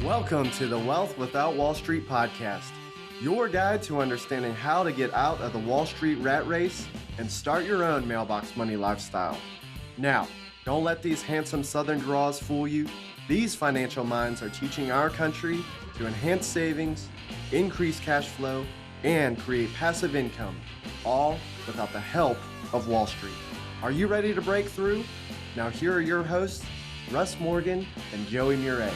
Welcome to the Wealth Without Wall Street podcast, your guide to understanding how to get out of the Wall Street rat race and start your own mailbox money lifestyle. Now, don't let these handsome Southern draws fool you. These financial minds are teaching our country to enhance savings, increase cash flow, and create passive income, all without the help of Wall Street. Are you ready to break through? Now here are your hosts, Russ Morgan and Joey Murray.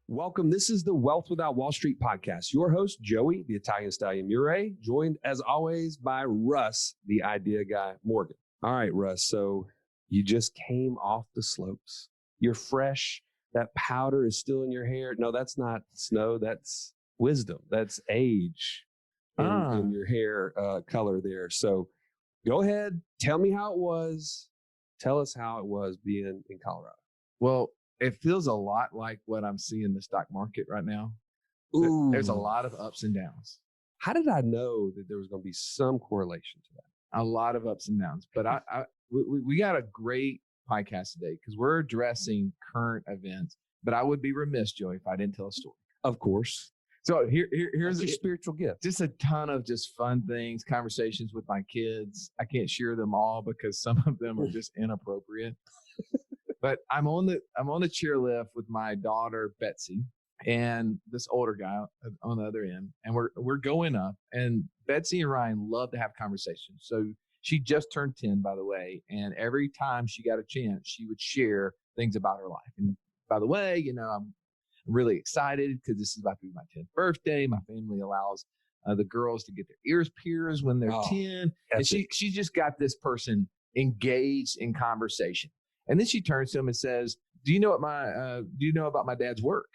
Welcome. This is the Wealth Without Wall Street podcast. Your host, Joey, the Italian Stallion Murray, joined as always by Russ, the idea guy, Morgan. All right, Russ. So you just came off the slopes. You're fresh. That powder is still in your hair. No, that's not snow. That's wisdom. That's age in your hair color there. So go ahead. Tell me how it was. Tell us how it was being in Colorado. Well, it feels a lot like what I'm seeing in the stock market right now. Ooh. There's a lot of ups and downs. How did I know that there was going to be some correlation to that? A lot of ups and downs. But we got a great podcast today because we're addressing current events. But I would be remiss, Joey, if I didn't tell a story. Of course. So here's your spiritual gift. Just a ton of just fun things, conversations with my kids. I can't share them all because some of them are just inappropriate. But I'm on the chairlift with my daughter Betsy and this older guy on the other end, and we're going up. And Betsy and Ryan love to have conversations. So she just turned 10, by the way, and every time she got a chance, she would share things about her life. And by the way, I'm really excited because this is about to be my 10th birthday. My family allows the girls to get their ears pierced when they're 10, and she just got this person engaged in conversation. And then she turns to him and says, "Do you know about my dad's work?"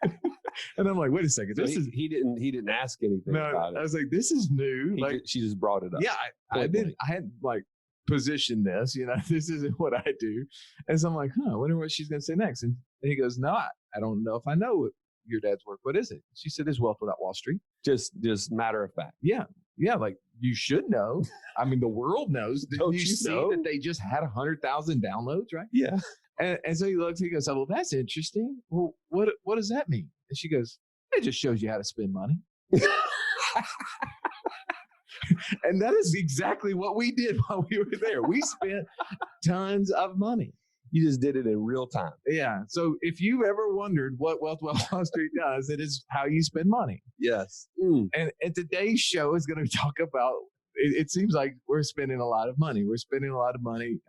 And I'm like, "Wait a second, he didn't ask anything about it." I was like, "This is new." She just brought it up. Yeah, I hadn't positioned this. This isn't what I do. And so I'm like, I wonder what she's going to say next. And he goes, "No, I don't know if I know your dad's work. What is it?" She said, "It's Wealth Without Wall Street." Just matter of fact. Yeah, like you should know. I mean, the world knows. Don't you see know that they just had 100,000 downloads, right? Yeah. And so he looks, he goes, "Oh, well, that's interesting. Well, what does that mean?" And she goes, "It just shows you how to spend money." And that is exactly what we did while we were there. We spent tons of money. You just did it in real time. Yeah. So if you ever wondered what Wealth Without Wall Street does, it is how you spend money. Yes. And today's show is going to talk about, it seems like we're spending a lot of money. We're spending a lot of money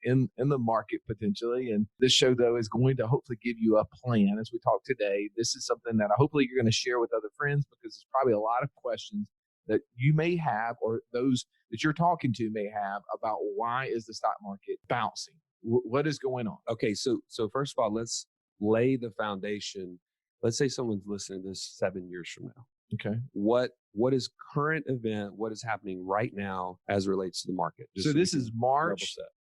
in the market potentially. And this show, though, is going to hopefully give you a plan as we talk today. This is something that hopefully you're going to share with other friends because there's probably a lot of questions that you may have or those that you're talking to may have about why is the stock market bouncing? What is going on? Okay, so first of all, let's lay the foundation. Let's say someone's listening to this 7 years from now. Okay. What is current event? What is happening right now as it relates to the market? So this is March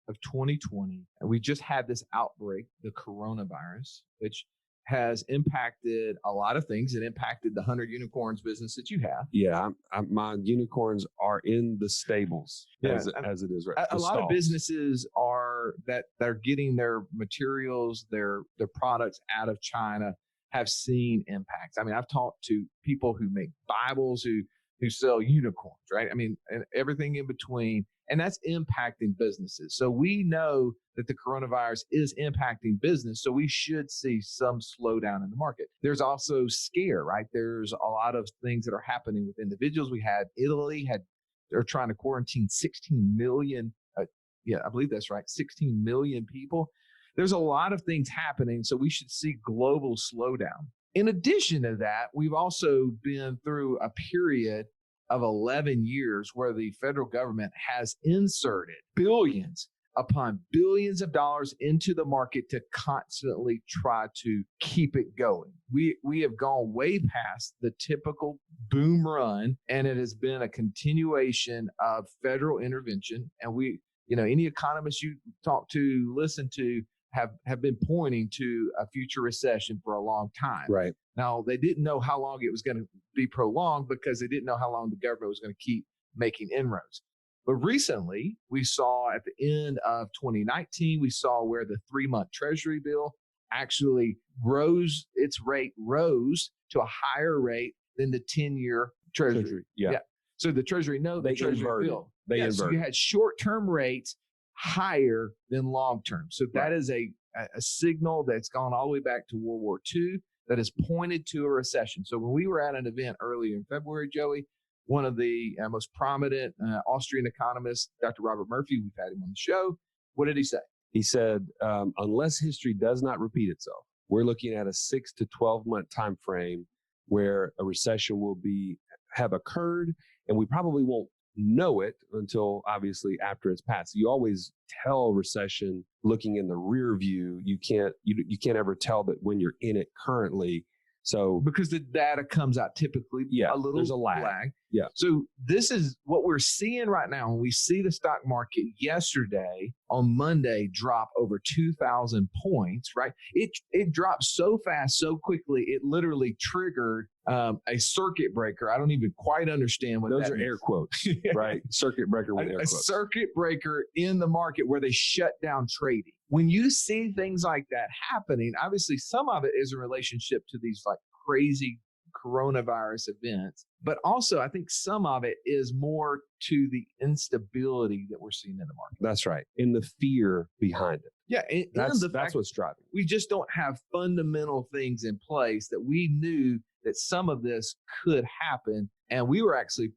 of 2020. And we just had this outbreak, the coronavirus, which has impacted a lot of things. It impacted the 100 unicorns business that you have. Yeah, my unicorns are in the stables as it is right. A lot of businesses are getting their materials, their products out of China have seen impacts. I mean, I've talked to people who make Bibles, who sell unicorns, right? I mean, and everything in between. And that's impacting businesses. So we know that the coronavirus is impacting business. So we should see some slowdown in the market. There's also scare, right? There's a lot of things that are happening with individuals. We had Italy they're trying to quarantine 16 million. I believe that's right. 16 million people. There's a lot of things happening. So we should see global slowdown. In addition to that, we've also been through a period of 11 years where the federal government has inserted billions upon billions of dollars into the market to constantly try to keep it going. We have gone way past the typical boom run, and it has been a continuation of federal intervention. And any economists you talk to, listen to, have been pointing to a future recession for a long time. Right. Now, they didn't know how long it was going to be prolonged because they didn't know how long the government was going to keep making inroads. But recently, we saw at the end of 2019, we saw where the 3-month Treasury bill actually its rate rose to a higher rate than the 10-year Treasury. Yeah. So the Treasury note, the Treasury bill. So you had short-term rates higher than long-term. So that is a signal that's gone all the way back to World War II that has pointed to a recession. So when we were at an event earlier in February, Joey, one of the most prominent Austrian economists, Dr. Robert Murphy, we've had him on the show. What did he say? He said, unless history does not repeat itself, we're looking at a 6 to 12-month time frame where a recession will have occurred, and we probably won't know it until obviously after it's passed. You always tell recession looking in the rear view. You can't ever tell that when you're in it currently. So because the data comes out typically there's a lag. Yeah. So this is what we're seeing right now. When we see the stock market yesterday on Monday drop over 2,000 points, right? It dropped so fast, so quickly, it literally triggered a circuit breaker. I don't even quite understand what those that are means. air quotes, right? Circuit breaker with air quotes. A circuit breaker in the market where they shut down trading. When you see things like that happening, obviously some of it is in relationship to these like crazy coronavirus events, but also I think some of it is more to the instability that we're seeing in the market. That's right. And the fear behind it. Yeah. That's what's driving. We just don't have fundamental things in place that we knew that some of this could happen. And we were actually,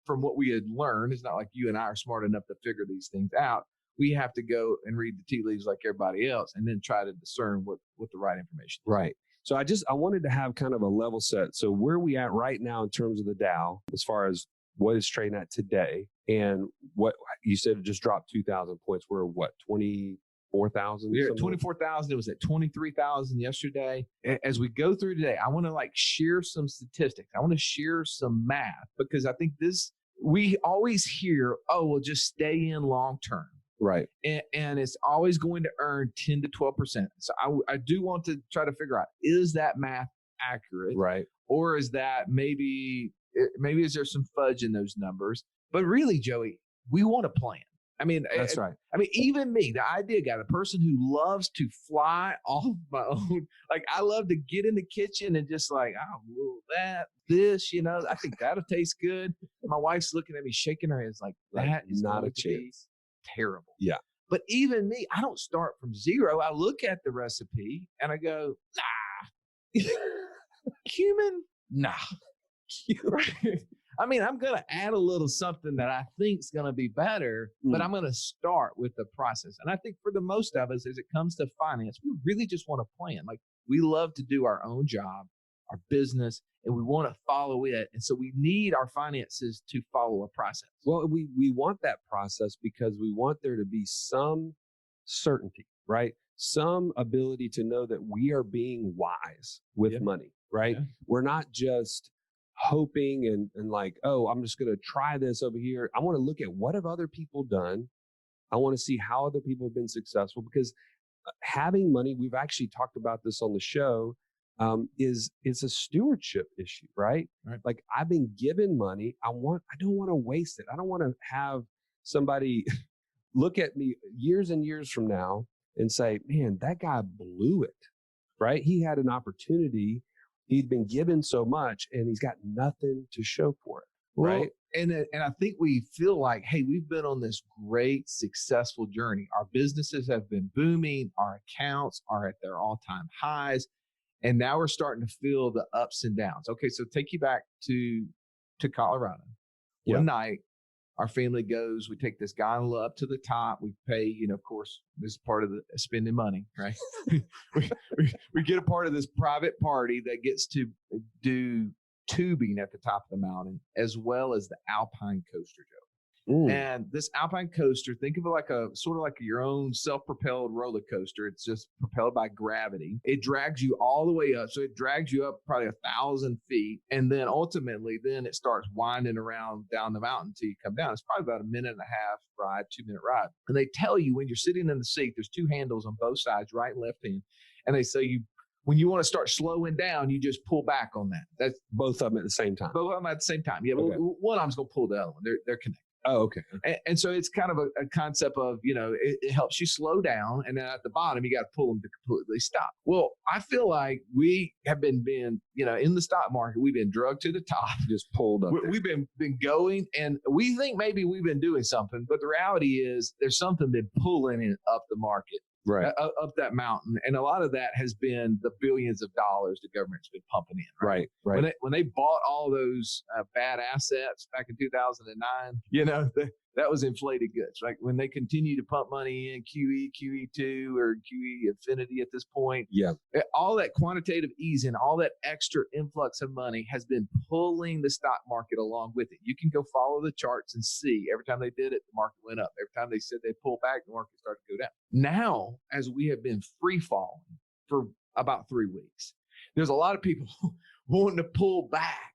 from what we had learned, it's not like you and I are smart enough to figure these things out. We have to go and read the tea leaves like everybody else and then try to discern what the right information is. Right. So I wanted to have kind of a level set. So where are we at right now in terms of the Dow, as far as what it's trading at today, and what you said it just dropped 2,000 points. We're what, 24,000? We're at 24,000. It was at 23,000 yesterday. As we go through today, I want to share some statistics. I want to share some math because I think we always hear, well, just stay in long term. Right. And it's always going to earn 10 to 12%. So I do want to try to figure out, is that math accurate? Right. Or is that maybe is there some fudge in those numbers? But really, Joey, we want a plan. I mean, that's right. I mean, even me, the idea guy, the person who loves to fly off my own, I love to get in the kitchen and just this, I think that'll taste good. My wife's looking at me, shaking her head, like, that is not a chance. Terrible. Yeah. But even me, I don't start from zero. I look at the recipe and I go, nah. Cumin? Nah. I mean, I'm going to add a little something that I think is going to be better, but I'm going to start with the process. And I think for the most of us, as it comes to finance, we really just want to plan. We love to do our own job, our business, and we want to follow it. And so we need our finances to follow a process. Well, we want that process because we want there to be some certainty, right? Some ability to know that we are being wise with money, right? Yeah. We're not just hoping and I'm just going to try this over here. I want to look at what have other people done. I want to see how other people have been successful, because having money, we've actually talked about this on the show, it's a stewardship issue, right? Like, I've been given money. I don't want to waste it. I don't want to have somebody look at me years and years from now and say, man, that guy blew it, right? He had an opportunity. He'd been given so much and he's got nothing to show for it, right? And I think we feel like, hey, we've been on this great, successful journey. Our businesses have been booming. Our accounts are at their all-time highs. And now we're starting to feel the ups and downs. Okay, so take you back to Colorado. One night, our family goes, we take this gondola up to the top. We pay, of course, this is part of the spending money, right? we get a part of this private party that gets to do tubing at the top of the mountain, as well as the Alpine coaster, Joe. And this Alpine coaster, think of it like sort of like your own self-propelled roller coaster. It's just propelled by gravity. It drags you all the way up. So it drags you up probably 1,000 feet. And then ultimately, it starts winding around down the mountain until you come down. It's probably about a 1.5 minute ride, 2-minute ride. And they tell you when you're sitting in the seat, there's 2 handles on both sides, right and left hand. And they say when you want to start slowing down, you just pull back on that. That's both of them at the same time. Both of them at the same time. Yeah. Okay. One of them's going to pull the other one. They're connected. Oh, okay. And so it's kind of a concept of, it helps you slow down. And then at the bottom, you got to pull them to completely stop. Well, I feel like we have been in the stock market, we've been drugged to the top. Just pulled up. We've been going, and we think maybe we've been doing something, but the reality is there's something been pulling it up the market. Right. Up that mountain. And a lot of that has been the billions of dollars the government's been pumping in. Right. When they bought all those bad assets back in 2009, that was inflated goods. Right. When they continue to pump money in QE, QE2 or QE Infinity at this point. Yeah. All that quantitative easing, all that extra influx of money has been pulling the stock market along with it. You can go follow the charts and see every time they did it, the market went up. Every time they said they pulled back, the market started to go down. Now, as we have been free falling for about 3 weeks, there's a lot of people wanting to pull back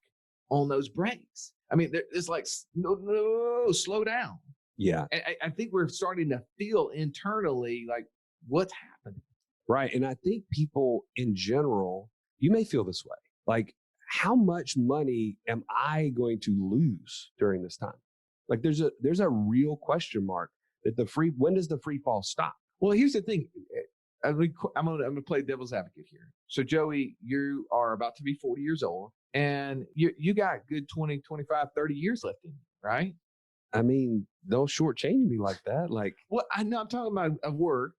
on those brakes. I mean, it's like, no, slow down. Yeah. And I think we're starting to feel internally like what's happening. Right. And I think people in general, you may feel this way. Like, how much money am I going to lose during this time? Like, there's a real question mark that when does the free fall stop? Well, here's the thing. I'm going to play devil's advocate here. So, Joey, you are about to be 40 years old, and you got good 20, 25, 30 years left in you, right? I mean, don't shortchange me like that. Like, well, I know I'm talking about a work.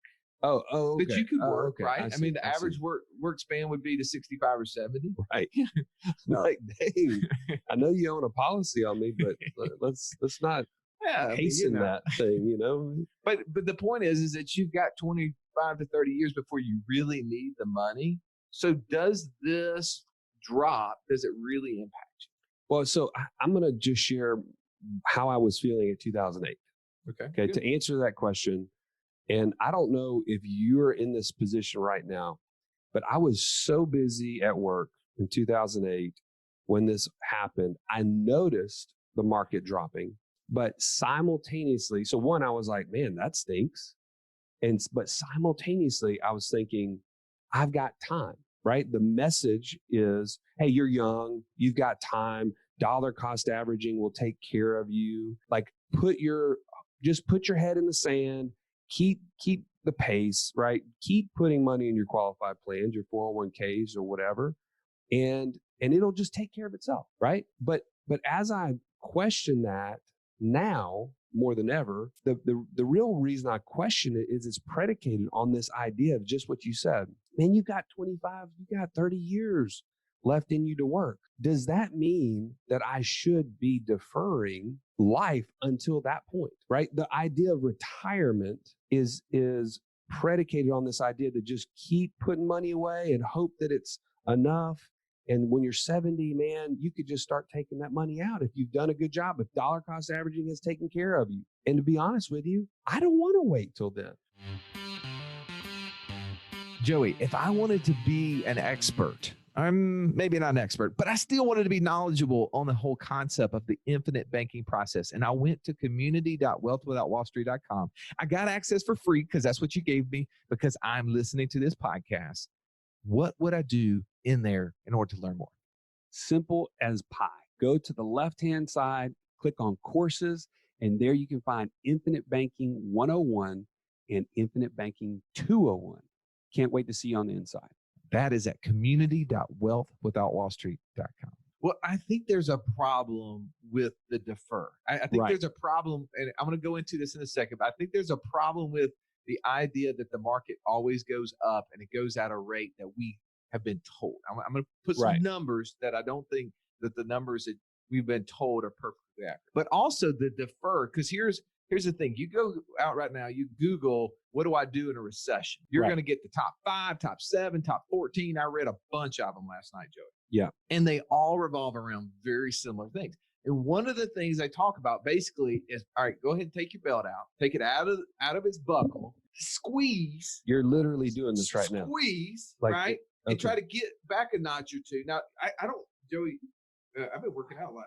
Oh, okay. That you could work, okay. right? I mean, the average work span would be to 65 or 70. Right. Like, dang, I know you own a policy on me, but let's not hasten that thing, But the point is that you've got 25 to 30 years before you really need the money. So does this drop, does it really impact you? Well, so I'm going to just share how I was feeling in 2008. Okay. Good. To answer that question. And I don't know if you're in this position right now, but I was so busy at work in 2008 when this happened. I noticed the market dropping, but simultaneously, so one, I was like, man, that stinks. But simultaneously, I was thinking, I've got time, right? The message is, hey, you're young, you've got time. Dollar cost averaging will take care of you. Like, just put your head in the sand. Keep the pace, right? Keep putting money in your qualified plans, your 401ks or whatever, and it'll just take care of itself, right? But as I question that now more than ever, the real reason I question it is it's predicated on this idea of just what you said. Man, you've got 25, you got 30 years left in you to work. Does that mean that I should be deferring life until that point, right? The idea of retirement is predicated on this idea to just keep putting money away and hope that it's enough. And when you're 70, man, you could just start taking that money out if you've done a good job, if dollar cost averaging has taken care of you. And to be honest with you, I don't want to wait till then. Joey, if I wanted to be an expert, I'm maybe not an expert, but I still wanted to be knowledgeable on the whole concept of the infinite banking process. And I went to community.wealthwithoutwallstreet.com. I got access for free because that's what you gave me because I'm listening to this podcast. What would I do in there in order to learn more? Simple as pie. Go to the left-hand side, click on courses, and there you can find Infinite Banking 101 and Infinite Banking 201. Can't wait to see you on the inside. That is at community.wealthwithoutwallstreet.com. Well, I think there's a problem with the defer. I think there's a problem, and I'm going to go into this in a second, but I think there's a problem with the idea that the market always goes up and it goes at a rate that we have been told. I'm going to put some numbers that I don't think that the numbers that we've been told are perfectly accurate. But also the defer, because here's the thing. You go out right now, you Google, what do I do in a recession? You're going to get the top 5, top 7, top 14. I read a bunch of them last night, Joey. Yeah. And they all revolve around very similar things. And one of the things they talk about basically is, all right, go ahead and take your belt out, take it out of its buckle, squeeze. You're literally doing this right now. Squeeze, like, right? And try to get back a notch or two. Now, I don't, Joey, I've been working out a lot.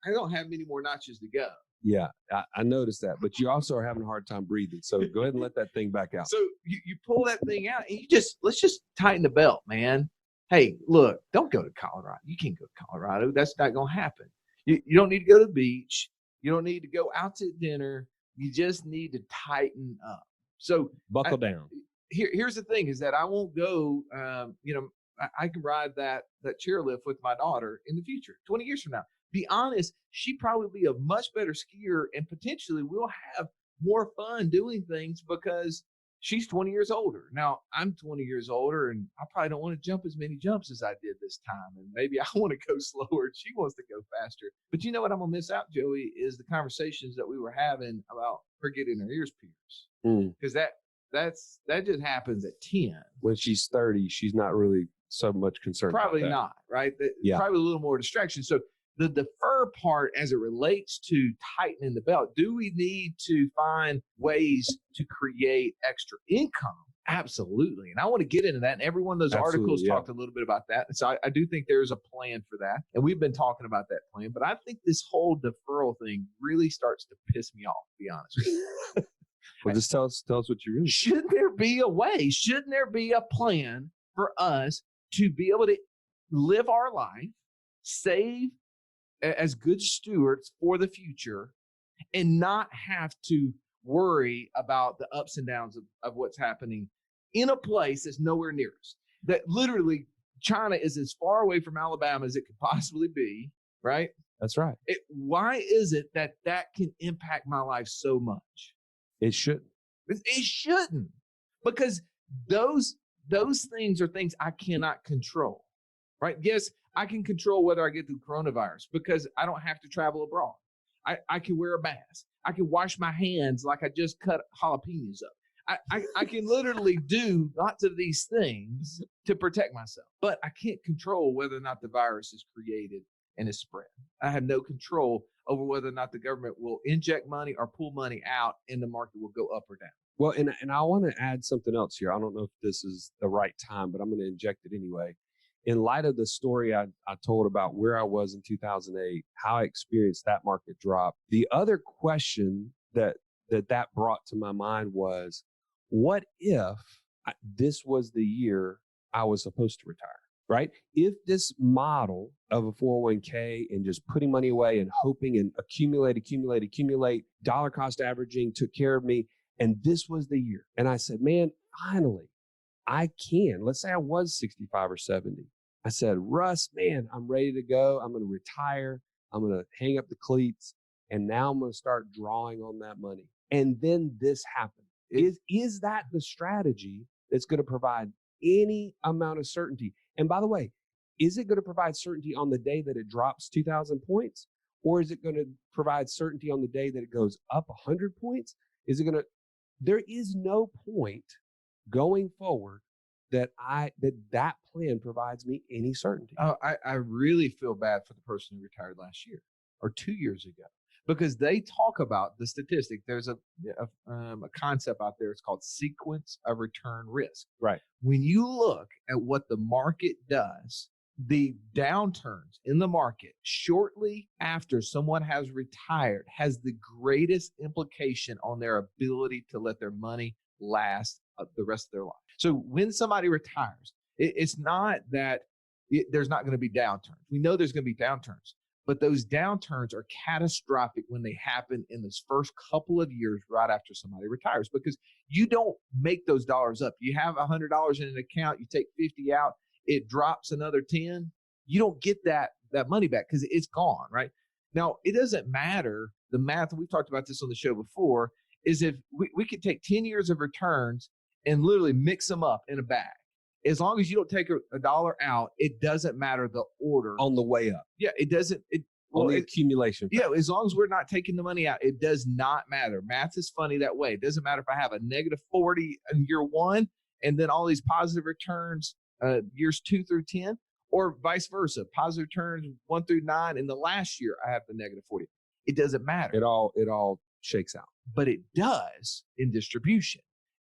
I don't have many more notches to go. Yeah, I noticed that. But you also are having a hard time breathing. So go ahead and let that thing back out. So you pull that thing out and let's just tighten the belt, man. Hey, look, don't go to Colorado. You can't go to Colorado. That's not going to happen. You don't need to go to the beach. You don't need to go out to dinner. You just need to tighten up. So buckle down. Here's the thing is that I won't go, I can ride that chairlift with my daughter in the future, 20 years from now. Be honest, she'd probably be a much better skier, and potentially we'll have more fun doing things because she's 20 years older. Now, I'm 20 years older, and I probably don't want to jump as many jumps as I did this time. And maybe I want to go slower, and she wants to go faster. But you know what I'm going to miss out, Joey, is the conversations that we were having about her getting her ears pierced. Because that just happens at 10. When she's 30, she's not really so much concerned. Probably about that. not, right? Probably a little more distraction. So the defer part as it relates to tightening the belt, do we need to find ways to create extra income? Absolutely. And I want to get into that. And every one of those articles talked a little bit about that. And so I do think there's a plan for that. And we've been talking about that plan. But I think this whole deferral thing really starts to piss me off, to be honest with you. Well, just tell us what you really. Shouldn't there be a way? Shouldn't there be a plan for us to be able to live our life, save as good stewards for the future, and not have to worry about the ups and downs of what's happening in a place that's nowhere near us? That literally China is as far away from Alabama as it could possibly be, right? That's right. Why is it that can impact my life so much? It shouldn't. It shouldn't, because those things are things I cannot control, right? Yes, I can control whether I get the coronavirus because I don't have to travel abroad. I can wear a mask. I can wash my hands like I just cut jalapenos up. I can literally do lots of these things to protect myself, but I can't control whether or not the virus is created and is spread. I have no control over whether or not the government will inject money or pull money out and the market will go up or down. Well, and I want to add something else here. I don't know if this is the right time, but I'm going to inject it anyway. In light of the story I told about where I was in 2008, how I experienced that market drop, the other question that brought to my mind was, what if this was the year I was supposed to retire? Right? If this model of a 401k and just putting money away and hoping and accumulate, dollar cost averaging took care of me, and this was the year. And I said, man, finally, I can. Let's say I was 65 or 70. I said, Russ, man, I'm ready to go. I'm going to retire. I'm going to hang up the cleats. And now I'm going to start drawing on that money. And then this happened. Is that the strategy that's going to provide any amount of certainty? And by the way, is it going to provide certainty on the day that it drops 2,000 points? Or is it going to provide certainty on the day that it goes up 100 points? There is no point going forward that plan provides me any certainty. Oh, I really feel bad for the person who retired last year or 2 years ago, because they talk about the statistic. There's a concept out there. It's called sequence of return risk. Right. When you look at what the market does, the downturns in the market shortly after someone has retired has the greatest implication on their ability to let their money last the rest of their life. So when somebody retires, it's not that there's not going to be downturns. We know there's going to be downturns, but those downturns are catastrophic when they happen in this first couple of years right after somebody retires, because you don't make those dollars up. You have $100 in an account, you take 50 out, it drops another 10. You don't get that money back because it's gone, right? Now, it doesn't matter. The math, we've talked about this on the show before, is if we could take 10 years of returns and literally mix them up in a bag. As long as you don't take a dollar out, it doesn't matter the order. On the way up. Yeah, it doesn't. Accumulation. Yeah, as long as we're not taking the money out, it does not matter. Math is funny that way. It doesn't matter if I have a negative 40 in year one and then all these positive returns years 2 through 10, or vice versa. Positive returns 1 through 9. In the last year, I have the negative 40. It doesn't matter. It all shakes out. But it does in distribution.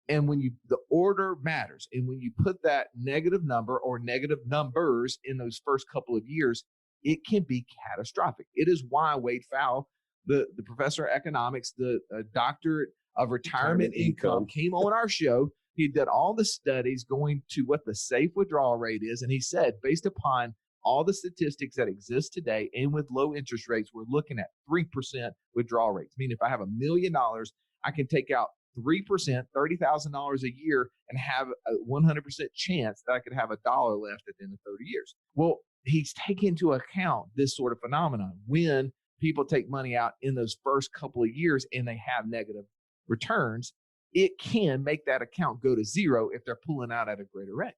And when the order matters, and when you put that negative number or negative numbers in those first couple of years, it can be catastrophic. It is why Wade Fowle, the professor of economics, the doctorate of retirement income, came on our show. He did all the studies going to what the safe withdrawal rate is. And he said, based upon all the statistics that exist today, and with low interest rates, we're looking at 3% withdrawal rates. Meaning if I have $1 million, I can take out 3%, $30,000 a year, and have a 100% chance that I could have $1 left at the end of 30 years. Well, he's taking into account this sort of phenomenon. When people take money out in those first couple of years and they have negative returns, it can make that account go to zero if they're pulling out at a greater rate.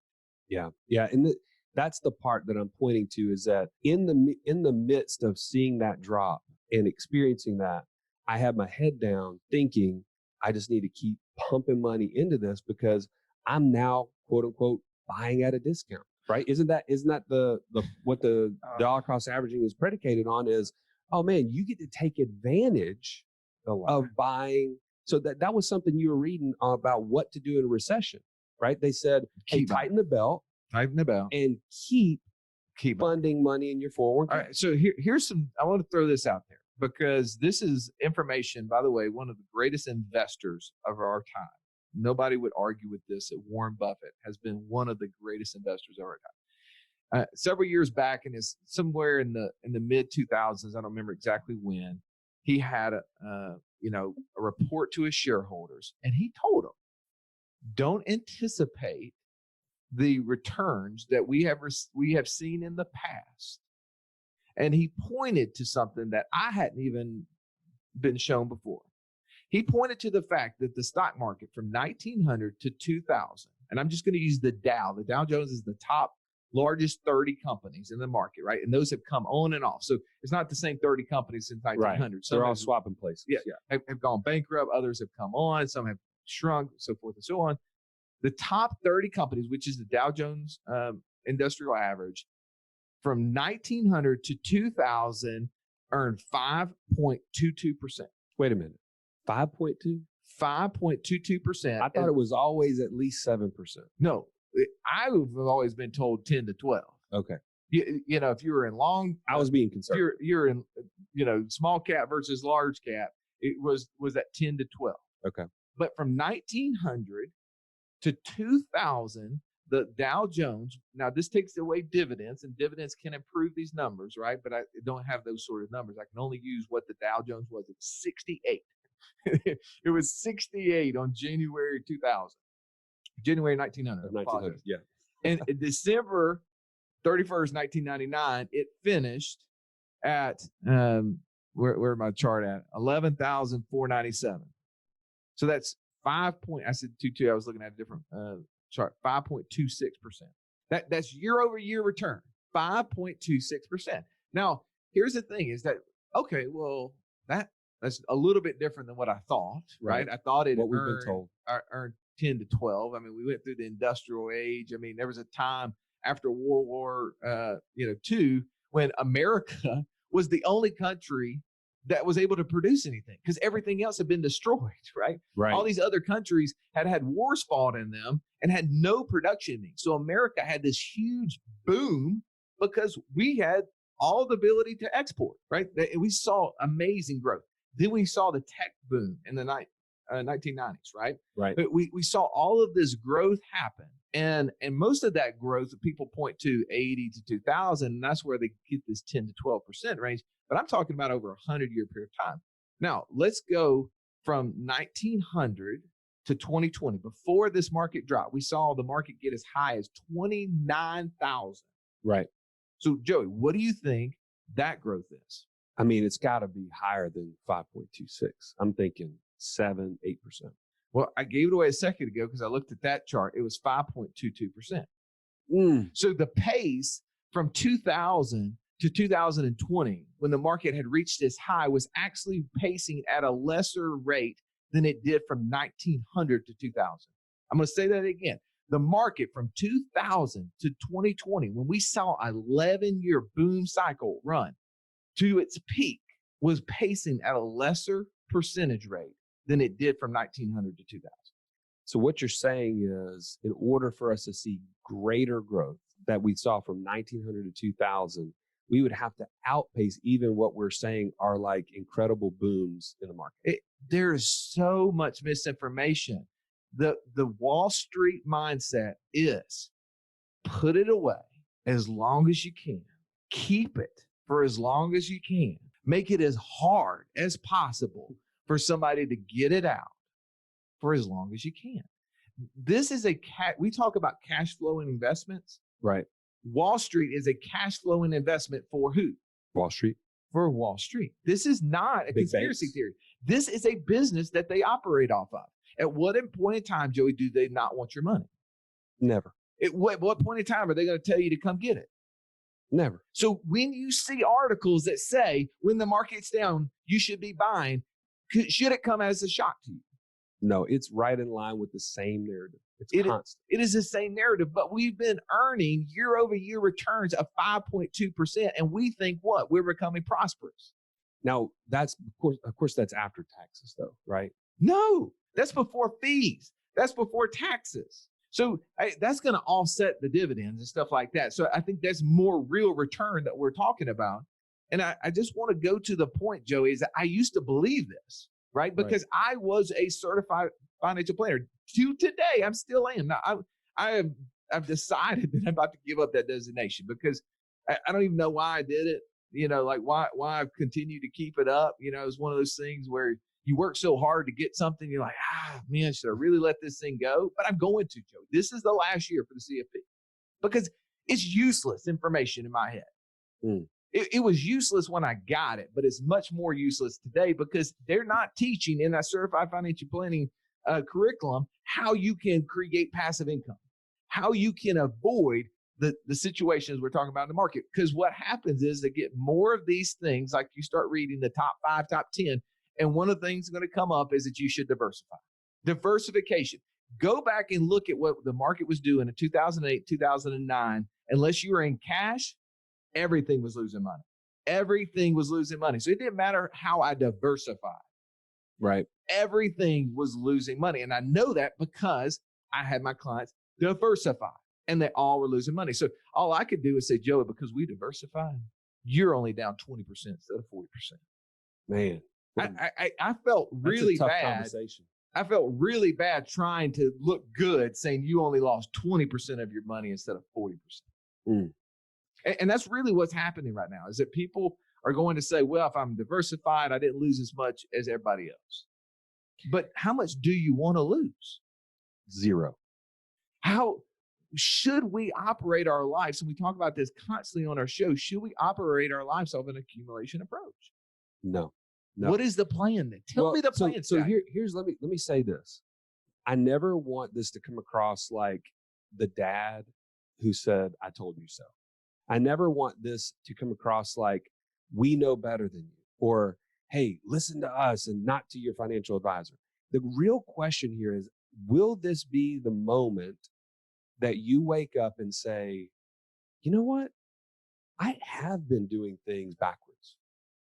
Yeah. Yeah. And that's the part that I'm pointing to, is that in the midst of seeing that drop and experiencing that, I have my head down thinking, I just need to keep pumping money into this because I'm now, quote unquote, buying at a discount, right? Isn't that the what the dollar cost averaging is predicated on? Is, oh man, you get to take advantage of buying. So that was something you were reading about what to do in a recession, right? They said, hey, tighten the belt, and keep funding money in your 401k. All right, so here's some. I want to throw this out there because this is information. By the way, one of the greatest investors of our time. Nobody would argue with this. Warren Buffett has been one of the greatest investors of our time. Several years back, and it's somewhere in the mid 2000s. I don't remember exactly when. He had a report to his shareholders, and he told them, don't anticipate the returns that we have seen in the past. And he pointed to something that I hadn't even been shown before. He pointed to the fact that the stock market from 1900 to 2000, and I'm just going to use the Dow Jones is the top largest 30 companies in the market, right? And those have come on and off. So it's not the same 30 companies since 1900. Right. They're all swapping places. Yeah. Have gone bankrupt. Others have come on. Some have shrunk, so forth and so on. The top 30 companies, which is the Dow Jones Industrial Average, from 1900 to 2000 earned 5.22%. Wait a minute. 5.2? 5.22%. I thought it was always at least 7%. No, I've always been told 10 to 12. Okay. You know, if you were in I was being conservative. You're in, small cap versus large cap, it was at 10 to 12. Okay. But from 1900 to 2000, the Dow Jones, now this takes away dividends, and dividends can improve these numbers, right? But I don't have those sort of numbers. I can only use what the Dow Jones was. It was 68. It was 68 on January 2000. January 1900. 1900, yeah. And December 31st, 1999, it finished at, where my chart at? 11,497. So that's I said 22. I was looking at a different chart, 5.26%. That's year over year return, 5.26%. Now, here's the thing is that, okay, well, that's a little bit different than what I thought, right? I thought it earned 10 to 12. I mean, we went through the industrial age. I mean, there was a time after World War II when America was the only country that was able to produce anything because everything else had been destroyed, right? Right. All these other countries had wars fought in them and had no production needs. So America had this huge boom because we had all the ability to export, right? And we saw amazing growth. Then we saw the tech boom in the 1990s, right? Right. But we saw all of this growth happen. And most of that growth, people point to 80 to 2000, and that's where they get this 10 to 12% range. But I'm talking about over a 100-year period of time. Now, let's go from 1900 to 2020. Before this market drop, we saw the market get as high as 29,000. Right. So, Joey, what do you think that growth is? I mean, it's got to be higher than 5.26. I'm thinking 7, 8%. Well, I gave it away a second ago because I looked at that chart. It was 5.22%. So the pace from 2000 to 2020, when the market had reached its high, was actually pacing at a lesser rate than it did from 1900 to 2000. I'm going to say that again. The market from 2000 to 2020, when we saw an 11-year boom cycle run to its peak, was pacing at a lesser percentage rate than it did from 1900 to 2000. So what you're saying is, in order for us to see greater growth that we saw from 1900 to 2000, we would have to outpace even what we're saying are like incredible booms in the market. There is so much misinformation. The Wall Street mindset is put it away as long as you can. Keep it for as long as you can. Make it as hard as possible for somebody to get it out for as long as you can. This is we talk about cash flowing investments. Right. Wall Street is a cash flowing investment for who? Wall Street. For Wall Street. This is not a Big conspiracy banks. theory. This is a business that they operate off of. At what point in time, Joey, do they not want your money? Never. At what point in time are they going to tell you to come get it? Never. So when you see articles that say when the market's down, you should be buying, should it come as a shock to you? No, it's right in line with the same narrative. It's constant. It is the same narrative, but we've been earning year over year returns of 5.2%. And we think what? We're becoming prosperous. Now, that's, of course, that's after taxes though, right? No, that's before fees. That's before taxes. So that's going to offset the dividends and stuff like that. So I think that's more real return that we're talking about. And I just want to go to the point, Joey, is that I used to believe this, right? Because I was a certified financial planner. To today, I'm still am. Now, I've decided that I'm about to give up that designation because I don't even know why I did it. You know, like why I've continued to keep it up. You know, it's one of those things where you work so hard to get something. You're like, man, should I really let this thing go? But I'm going to, Joe. This is the last year for the CFP because it's useless information in my head. It was useless when I got it, but it's much more useless today because they're not teaching in that certified financial planning curriculum how you can create passive income, how you can avoid the situations we're talking about in the market. Because what happens is they get more of these things, like you start reading the top 5, top 10, and one of the things going to come up is that you should diversify. Diversification. Go back and look at what the market was doing in 2008, 2009. Unless you were in cash, everything was losing money. Everything was losing money. So it didn't matter how I diversified. Right. Everything was losing money. And I know that because I had my clients diversify and they all were losing money. So all I could do is say, Joey, because we diversified, you're only down 20% instead of 40%. Man. I felt really tough bad. Conversation. I felt really bad trying to look good, saying you only lost 20% of your money instead of 40%. And that's really what's happening right now is that people are going to say, well, if I'm diversified, I didn't lose as much as everybody else. But how much do you want to lose? Zero. How should we operate our lives? And we talk about this constantly on our show. Should we operate our lives off an accumulation approach? No. What is the plan then? Tell me the plan. So here's let me say this. I never want this to come across like the dad who said, I told you so. I never want this to come across like we know better than you or, hey, listen to us and not to your financial advisor. The real question here is, will this be the moment that you wake up and say, you know what? I have been doing things backwards.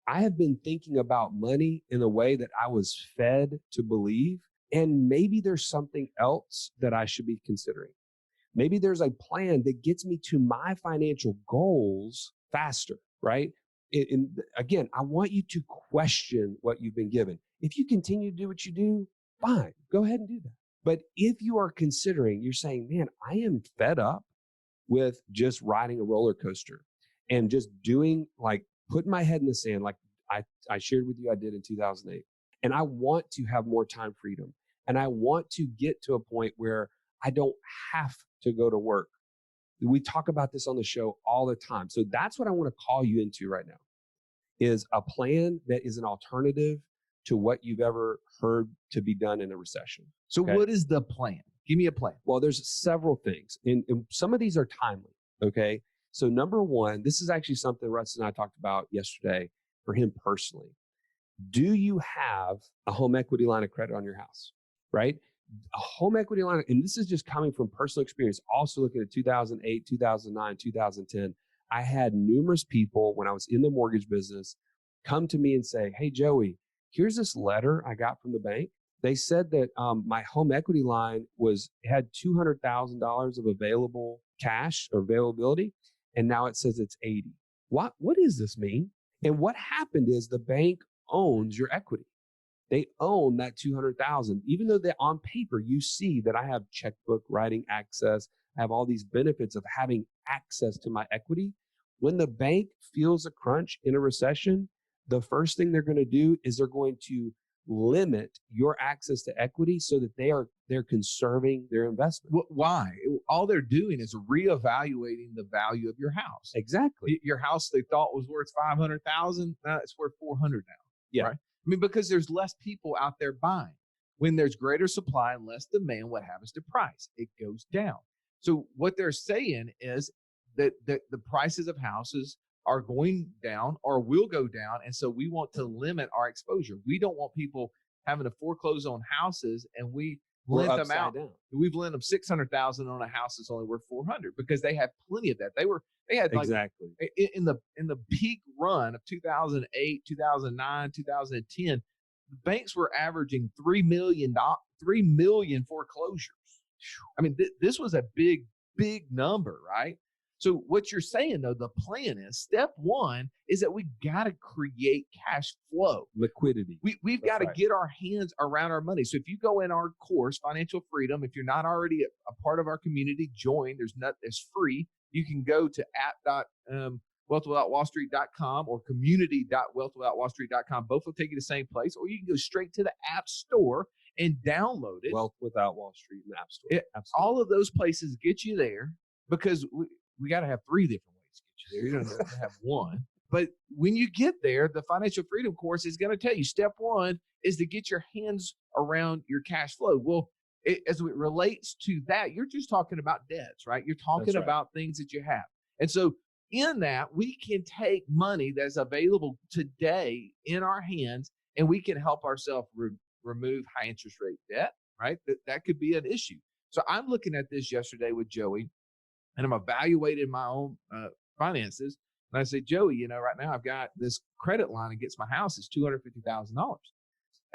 I have been thinking about money in a way that I was fed to believe. And maybe there's something else that I should be considering. Maybe there's a plan that gets me to my financial goals faster, right? And again, I want you to question what you've been given. If you continue to do what you do, fine, go ahead and do that. But if you are considering, you're saying, man, I am fed up with just riding a roller coaster and just doing like putting my head in the sand, like I shared with you I did in 2008. And I want to have more time freedom. And I want to get to a point where I don't have to go to work. We talk about this on the show all the time. So that's what I want to call you into right now, is a plan that is an alternative to what you've ever heard to be done in a recession. So what is the plan? Give me a plan. Well, there's several things. And some of these are timely, okay? So number one, this is actually something Russ and I talked about yesterday for him personally. Do you have a home equity line of credit on your house, right? A home equity line, and this is just coming from personal experience, also looking at 2008, 2009, 2010. I had numerous people when I was in the mortgage business come to me and say, hey, Joey, here's this letter I got from the bank. They said that my home equity line had $200,000 of available cash or availability, and now it says it's 80. What does this mean? And what happened is the bank owns your equity. They own that $200,000, even though that on paper you see that I have checkbook writing access, I have all these benefits of having access to my equity. When the bank feels a crunch in a recession, the first thing they're going to do is they're going to limit your access to equity so that they're conserving their investment. Why? All they're doing is reevaluating the value of your house. Exactly. Your house they thought was worth $500,000, it's worth $400,000 now. Yeah. Right? I mean, because there's less people out there buying. When there's greater supply and less demand, what happens to price? It goes down. So what they're saying is that the prices of houses are going down or will go down. And so we want to limit our exposure. We don't want people having to foreclose on houses and we lent them out. Down. We've lent them $600,000 on a house that's only worth $400,000 because they have plenty of that. They had like exactly in the peak run of 2008, 2009, 2010, the banks were averaging 3 million foreclosures. I mean, this was a big number, right? So what you're saying, though, the plan is step one is that we got to create cash flow. Liquidity. We've got to get our hands around our money. So if you go in our course, Financial Freedom, if you're not already a part of our community, join. It's free. You can go to app.wealthwithoutwallstreet.com or community.wealthwithoutwallstreet.com. Both will take you to the same place. Or you can go straight to the App Store and download it. Wealth Without Wall Street in the App Store. All of those places get you there because we got to have 3 different ways to get you there. You don't have to have one. But when you get there, the Financial Freedom course is going to tell you step one is to get your hands around your cash flow. Well, as it relates to that, you're just talking about debts, right? You're talking about things that you have. And so in that, we can take money that's available today in our hands and we can help ourselves remove high interest rate debt, right? That could be an issue. So I'm looking at this yesterday with Joey and I'm evaluating my own finances. And I say, Joey, right now I've got this credit line against my house is $250,000.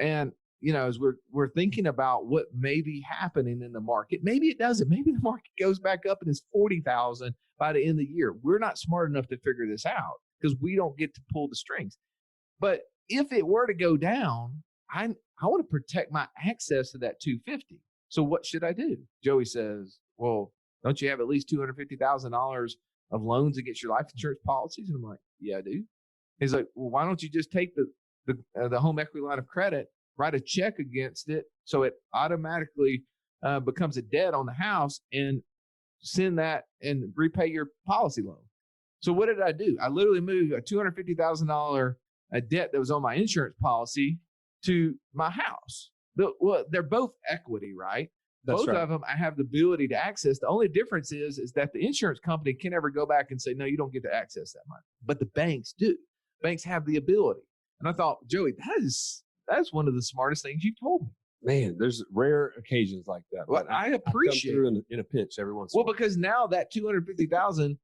And, as we're thinking about what may be happening in the market, maybe it doesn't. Maybe the market goes back up and it's 40,000 by the end of the year. We're not smart enough to figure this out because we don't get to pull the strings. But if it were to go down, I want to protect my access to that 250. So what should I do? Joey says, well, don't you have at least $250,000 of loans against your life insurance policies? And I'm like, yeah, I do. He's like, well, why don't you just take the home equity line of credit, write a check against it so it automatically becomes a debt on the house and send that and repay your policy loan. So what did I do? I literally moved a $250,000 debt that was on my insurance policy to my house. Well, they're both equity, right? Both of them I have the ability to access. The only difference is that the insurance company can never go back and say, no, you don't get to access that money. But the banks do. Banks have the ability. And I thought, Joey, that's one of the smartest things you've told me. Man, there's rare occasions like that. Well, I appreciate I come through in a pinch every once in a while. Well, because now that $250,000,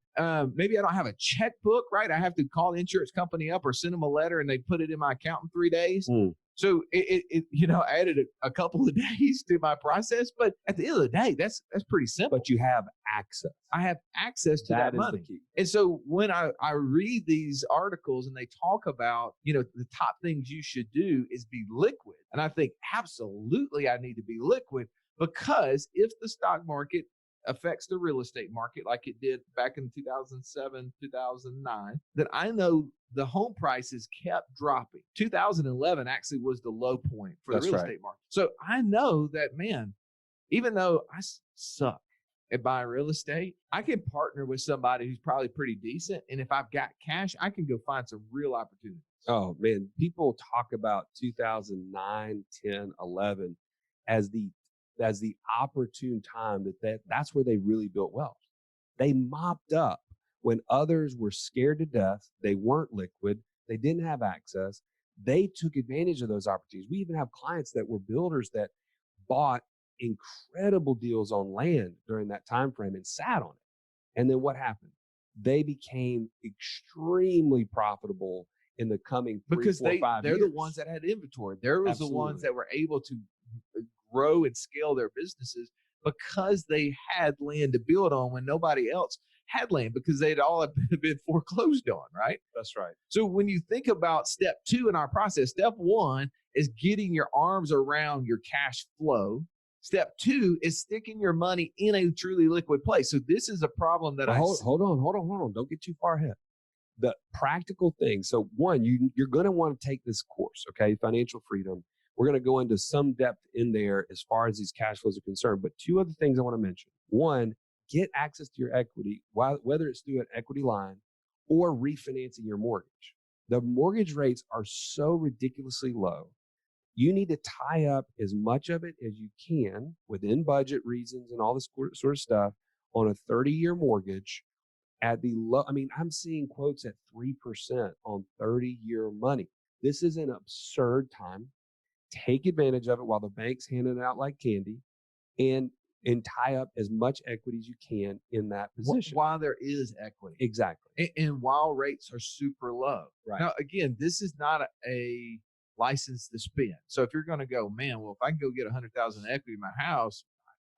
maybe I don't have a checkbook, right? I have to call the insurance company up or send them a letter and they put it in my account in 3 days. So it I added a couple of days to my process, but at the end of the day, that's pretty simple. But you have access. I have access to that money. Is the key. And so when I read these articles and they talk about, the top things you should do is be liquid. And I think absolutely I need to be liquid because if the stock market affects the real estate market like it did back in 2007, 2009, then I know the home prices kept dropping. 2011 actually was the low point for the real estate market. So I know that, man, even though I suck at buying real estate, I can partner with somebody who's probably pretty decent. And if I've got cash, I can go find some real opportunities. Oh, man. People talk about 2009, 10, 11 as the opportune time that's where they really built wealth. They mopped up when others were scared to death. They weren't liquid. They didn't have access. They took advantage of those opportunities. We even have clients that were builders that bought incredible deals on land during that time frame and sat on it. And then what happened? They became extremely profitable in the coming 3, 4, 5 years. They're the ones that had inventory. There was the ones that were able to grow and scale their businesses because they had land to build on when nobody else had land because they'd all been foreclosed on, right? That's right. So when you think about step 2 in our process, step 1 is getting your arms around your cash flow. Step 2 is sticking your money in a truly liquid place. So this is a problem that Hold on. Don't get too far ahead. the practical thing. So one, you're going to want to take this course, okay? Financial freedom. We're going to go into some depth in there as far as these cash flows are concerned. But two other things I want to mention. One, get access to your equity, whether it's through an equity line or refinancing your mortgage. The mortgage rates are so ridiculously low. You need to tie up as much of it as you can within budget reasons and all this sort of stuff on a 30-year mortgage at the low. I mean, I'm seeing quotes at 3% on 30-year money. This is an absurd time. Take advantage of it while the bank's handing it out like candy, and tie up as much equity as you can in that position. While there is equity. Exactly. And while rates are super low. Right. Now, again, this is not a license to spend. So if you're going to go, man, well, if I can go get 100,000 equity in my house,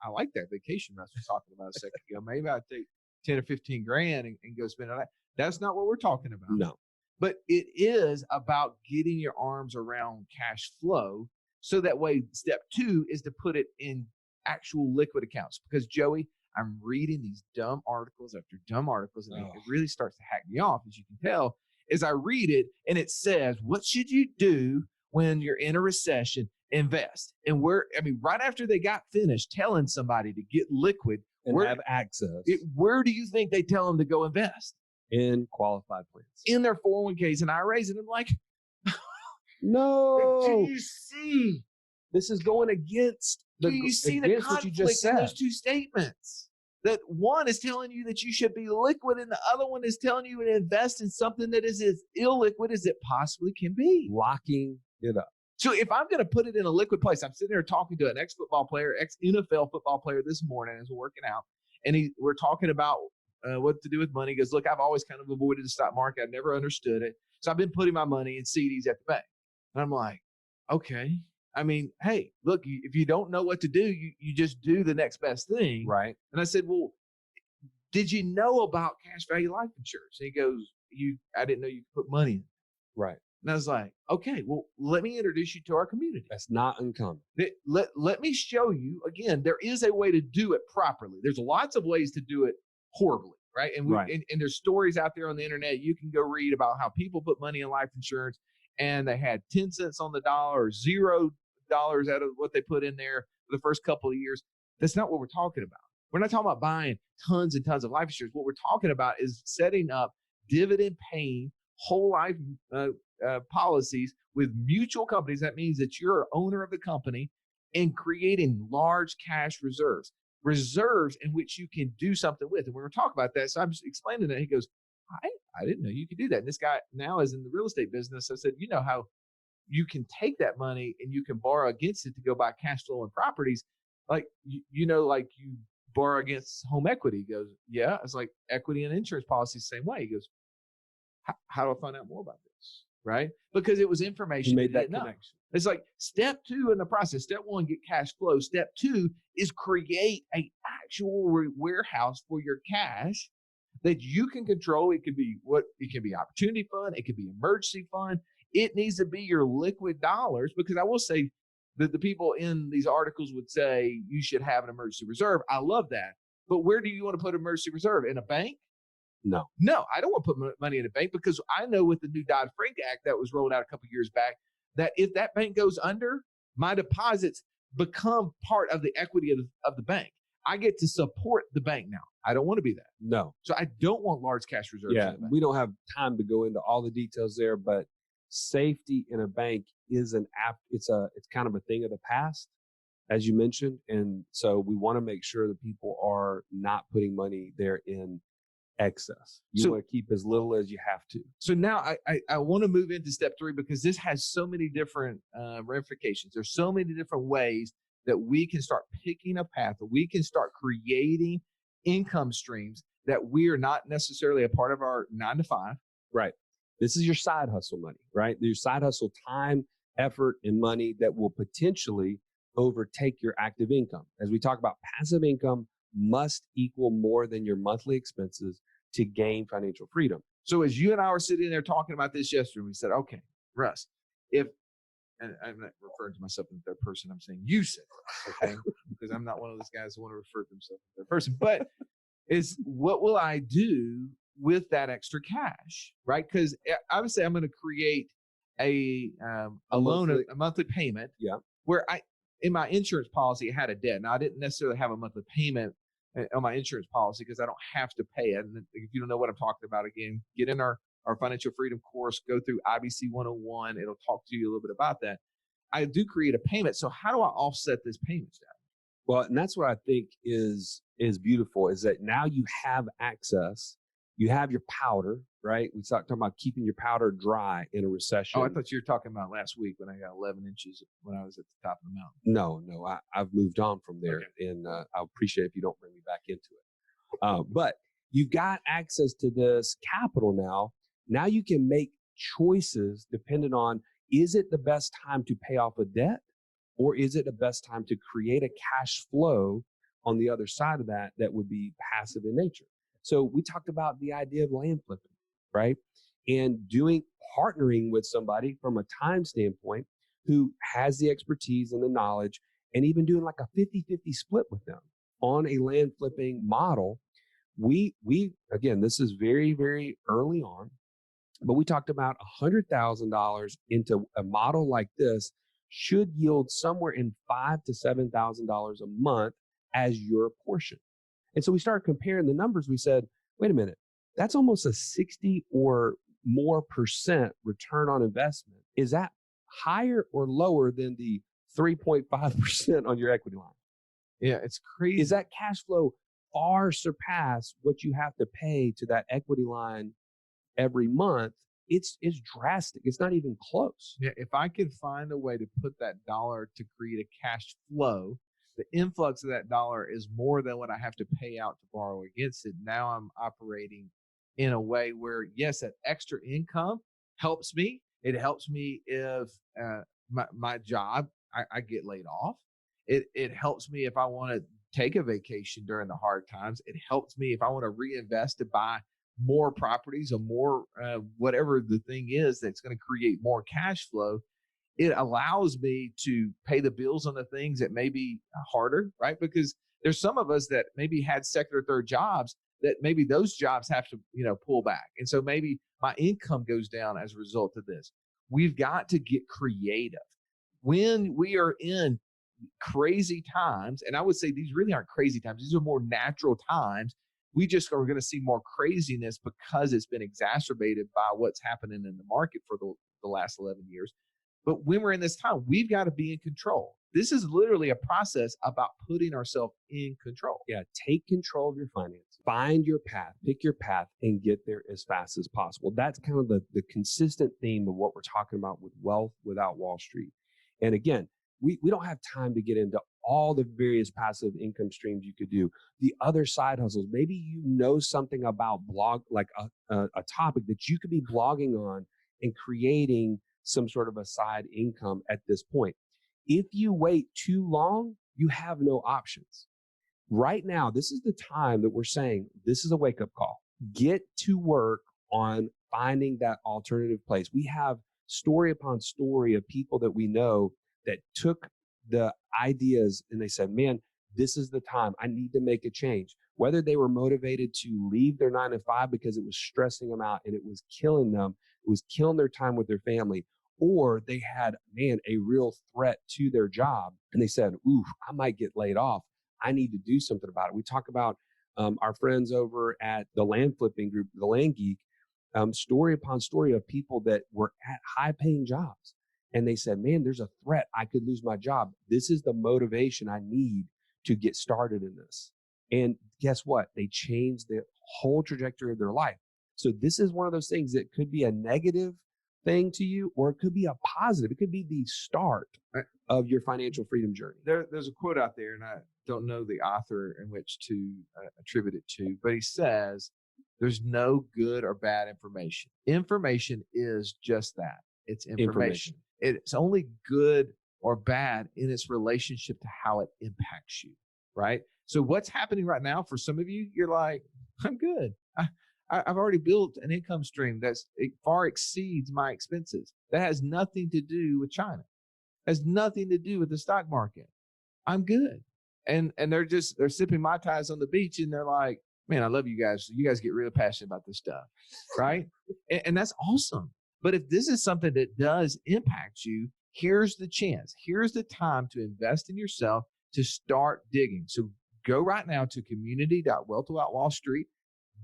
I like that vacation Russ was talking about a second ago. Maybe I'd take 10 or 15 grand and go spend it. That's not what we're talking about. No. But it is about getting your arms around cash flow. So that way, step two is to put it in actual liquid accounts. Because Joey, I'm reading these dumb articles after dumb articles, and it really starts to hack me off, as you can tell, as I read it, and it says, what should you do when you're in a recession? Invest. And right after they got finished telling somebody to get liquid and have access, where do you think they tell them to go invest? In qualified plans. In their 401ks and IRAs. And I'm like, no. Do you see? This is going against the conflict what you just said in those two statements? That one is telling you that you should be liquid, and the other one is telling you to invest in something that is as illiquid as it possibly can be. Locking it up. So if I'm going to put it in a liquid place, I'm sitting there talking to an ex-football player, ex-NFL football player this morning as we're working out, and we're talking about what to do with money. He goes, look, I've always kind of avoided the stock market. I never understood it. So I've been putting my money in CDs at the bank. And I'm like, okay. I mean, hey, look, if you don't know what to do, you just do the next best thing. Right. And I said, well, did you know about cash value life insurance? And he goes, I didn't know you could put money in. Right. And I was like, okay, well, let me introduce you to our community. That's not uncommon. Let me show you, again, there is a way to do it properly. There's lots of ways to do it horribly, right? And there's stories out there on the internet. You can go read about how people put money in life insurance and they had 10 cents on the dollar or $0 out of what they put in there for the first couple of years. That's not what we're talking about. We're not talking about buying tons and tons of life insurance. What we're talking about is setting up dividend paying whole life policies with mutual companies. That means that you're an owner of the company and creating large cash reserves in which you can do something with. And we were talking about that. So I'm just explaining that. He goes, I didn't know you could do that. And this guy now is in the real estate business. I said, you know how you can take that money and you can borrow against it to go buy cash flow and properties. Like, like you borrow against home equity. He goes, yeah. It's like equity and insurance policies, same way. He goes, how do I find out more about this? Right? Because it was information. He made that connection. It's like step 2 in the process. Step 1, get cash flow. Step 2 is create an actual warehouse for your cash that you can control. It can be opportunity fund. It could be emergency fund. It needs to be your liquid dollars, because I will say that the people in these articles would say you should have an emergency reserve. I love that. But where do you want to put emergency reserve? In a bank? No, I don't want to put money in a bank, because I know with the new Dodd-Frank Act that was rolled out a couple of years back, that if that bank goes under, my deposits become part of the equity of the bank. I get to support the bank now. I don't want to be that. No. So I don't want large cash reserves. Yeah, we don't have time to go into all the details there, but safety in a bank is it's kind of a thing of the past, as you mentioned. And so we want to make sure that people are not putting money there in excess. You want to keep as little as you have to. So now I want to move into step 3, because this has so many different ramifications. There's so many different ways that we can start picking a path, that we can start creating income streams that we are not necessarily a part of our 9 to 5. Right. This is your side hustle money, right? Your side hustle time, effort, and money that will potentially overtake your active income. As we talk about, passive income must equal more than your monthly expenses to gain financial freedom. So as you and I were sitting there talking about this yesterday, we said, okay, Russ, and I'm not referring to myself in the third person, I'm saying you said Russ, okay? Because I'm not one of those guys who want to refer to themselves in the third person. But what will I do with that extra cash, right? Because obviously I'm going to create a monthly payment. Yeah. Where in my insurance policy, I had a debt. Now I didn't necessarily have a monthly payment on my insurance policy because I don't have to pay it. And if you don't know what I'm talking about, again, get in our financial freedom course, go through IBC 101. It'll talk to you a little bit about that. I do create a payment. So how do I offset this payment, Stan? Well, and that's what I think is beautiful, is that now you have access, you have your powder, right? We talked about keeping your powder dry in a recession. Oh, I thought you were talking about last week when I got 11 inches when I was at the top of the mountain. No, I've moved on from there, okay. And I appreciate if you don't bring me back into it. But you've got access to this capital now. Now you can make choices depending on, is it the best time to pay off a debt? Or is it the best time to create a cash flow on the other side of that would be passive in nature? So we talked about the idea of land flipping, right? And partnering with somebody from a time standpoint who has the expertise and the knowledge, and even doing like a 50-50 split with them on a land flipping model. We again, this is very, very early on, but we talked about $100,000 into a model like this should yield somewhere in $5,000 to $7,000 a month as your portion. And so we started comparing the numbers. We said, wait a minute, that's almost a 60 or more % return on investment. Is that higher or lower than the 3.5% on your equity line? Yeah, it's crazy. Is that cash flow far surpass what you have to pay to that equity line every month? It's drastic. It's not even close. Yeah, if I could find a way to put that dollar to create a cash flow, the influx of that dollar is more than what I have to pay out to borrow against it. Now I'm operating in a way where, yes, that extra income helps me. It helps me if my job, I get laid off. It helps me if I want to take a vacation during the hard times. It helps me if I want to reinvest to buy more properties or more whatever the thing is that's going to create more cash flow. It allows me to pay the bills on the things that may be harder, right? Because there's some of us that maybe had second or third jobs that maybe those jobs have to, pull back. And so maybe my income goes down as a result of this. We've got to get creative. When we are in crazy times, and I would say these really aren't crazy times, these are more natural times, we just are going to see more craziness because it's been exacerbated by what's happening in the market for the last 11 years. But when we're in this time, we've got to be in control. This is literally a process about putting ourselves in control. Yeah, take control of your finances. Find your path, pick your path, and get there as fast as possible. That's kind of the consistent theme of what we're talking about with Wealth Without Wall Street. And again, we don't have time to get into all the various passive income streams you could do. The other side hustles, maybe you know something about like a topic that you could be blogging on and creating some sort of a side income at this point. If you wait too long, you have no options. Right now, this is the time that we're saying this is a wake-up call. Get to work on finding that alternative place. We have story upon story of people that we know that took the ideas and they said, man, this is the time. I need to make a change. Whether they were motivated to leave their 9 to 5 because it was stressing them out and it was killing them, it was killing their time with their family, or they had, a real threat to their job. And they said, ooh, I might get laid off. I need to do something about it. We talk about our friends over at the land flipping group, the Land Geek, story upon story of people that were at high paying jobs. And they said, man, there's a threat. I could lose my job. This is the motivation I need to get started in this. And guess what? They changed the whole trajectory of their life. So this is one of those things that could be a negative thing to you, or it could be a positive. It could be the start of your financial freedom journey. There's a quote out there, and I don't know the author in which to attribute it to, but he says, there's no good or bad information. Information is just that. It's information. It's only good or bad in its relationship to how it impacts you, right? So what's happening right now for some of you, you're like, I'm good. I've already built an income stream it far exceeds my expenses. That has nothing to do with China. Has nothing to do with the stock market. I'm good. And they're sipping Mai Tais on the beach and they're like, man, I love you guys. You guys get really passionate about this stuff, right? And that's awesome. But if this is something that does impact you, here's the chance. Here's the time to invest in yourself, to start digging. So go right now to community.wealthwithoutwallstreet,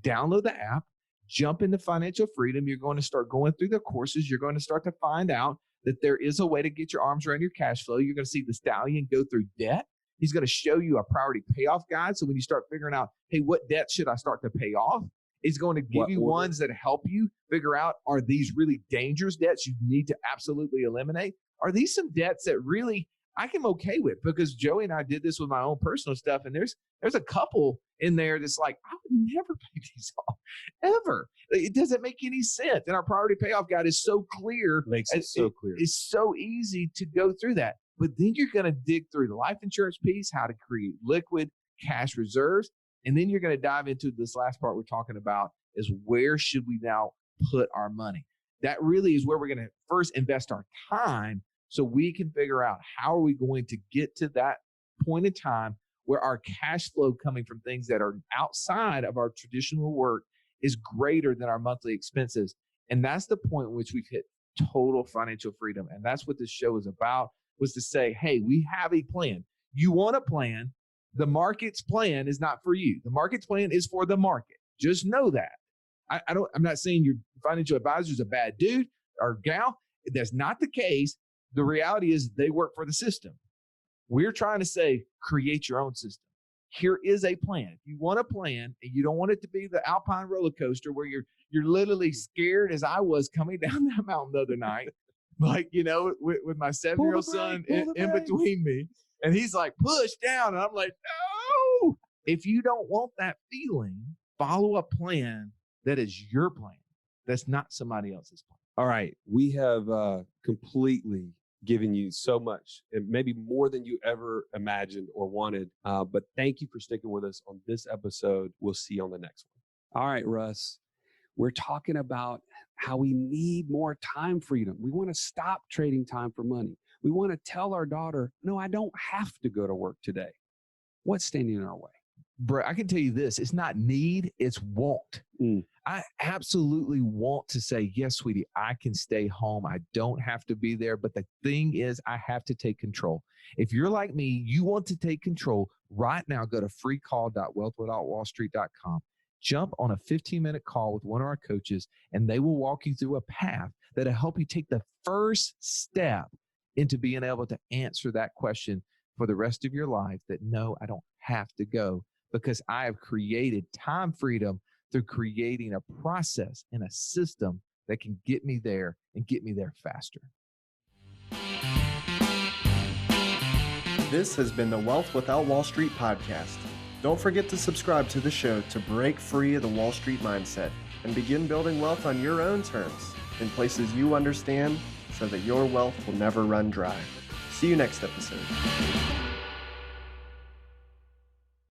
download the app, jump into financial freedom. You're going to start going through the courses. You're going to start to find out that there is a way to get your arms around your cash flow. You're going to see the stallion go through debt. He's going to show you a priority payoff guide. So when you start figuring out, hey, what debt should I start to pay off? He's going to give you ones that help you figure out, are these really dangerous debts you need to absolutely eliminate? Are these some debts that really I am okay with? Because Joey and I did this with my own personal stuff. And there's a couple in there that's like, I would never pay these off, ever. It doesn't make any sense. And our priority payoff guide is so clear. Makes it so clear. It's so easy to go through that. But then you're going to dig through the life insurance piece, how to create liquid cash reserves. And then you're going to dive into this last part we're talking about, is where should we now put our money? That really is where we're going to first invest our time, so we can figure out how are we going to get to that point in time where our cash flow coming from things that are outside of our traditional work is greater than our monthly expenses. And that's the point in which we've hit total financial freedom. And that's what this show is about, was to say, hey, we have a plan. You want a plan. The market's plan is not for you. The market's plan is for the market. Just know that. I'm not saying your financial advisor is a bad dude or gal. That's not the case. The reality is they work for the system. We're trying to say, create your own system. Here is a plan. If you want a plan and you don't want it to be the Alpine roller coaster where you're literally scared, as I was coming down that mountain the other night, like, with my 7-year-old son in between me, and he's like, push down. And I'm like, no. If you don't want that feeling, follow a plan that is your plan. That's not somebody else's plan. All right. We have completely given you so much, and maybe more than you ever imagined or wanted. But thank you for sticking with us on this episode. We'll see you on the next one. All right, Russ. We're talking about how we need more time freedom. We want to stop trading time for money. We want to tell our daughter, no, I don't have to go to work today. What's standing in our way? Bro, I can tell you this, it's not need, it's want. I absolutely want to say, yes, sweetie, I can stay home. I don't have to be there. But the thing is, I have to take control. If you're like me, you want to take control right now, go to freecall.wealthwithoutwallstreet.com. Jump on a 15-minute call with one of our coaches, and they will walk you through a path that'll help you take the first step into being able to answer that question for the rest of your life, that no, I don't have to go, because I have created time freedom through creating a process and a system that can get me there and get me there faster. This has been the Wealth Without Wall Street podcast. Don't forget to subscribe to the show to break free of the Wall Street mindset and begin building wealth on your own terms in places you understand, so that your wealth will never run dry. See you next episode.